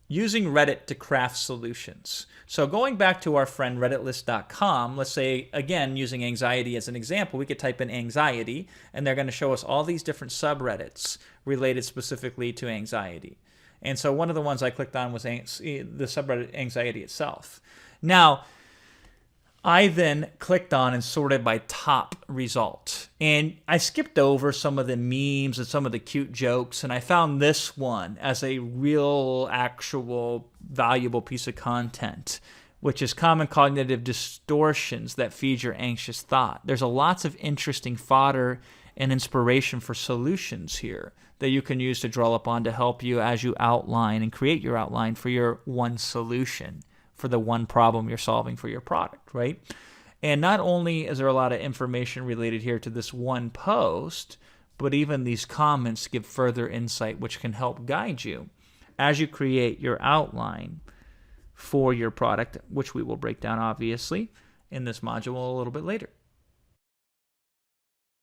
using Reddit to craft solutions. So going back to our friend redditlist.com, let's say, again, using anxiety as an example, we could type in anxiety, and they're going to show us all these different subreddits related specifically to anxiety. And so one of the ones I clicked on was the subreddit anxiety itself. Now, I then clicked on and sorted by top result. And I skipped over some of the memes and some of the cute jokes, and I found this one as a real, actual, valuable piece of content, which is common cognitive distortions that feed your anxious thought. There's lots of interesting fodder and inspiration for solutions here that you can use to draw upon to help you as you outline and create your outline for your one solution, for the one problem you're solving for your product, right? And not only is there a lot of information related here to this one post, but even these comments give further insight, which can help guide you as you create your outline for your product, which we will break down, obviously, in this module a little bit later.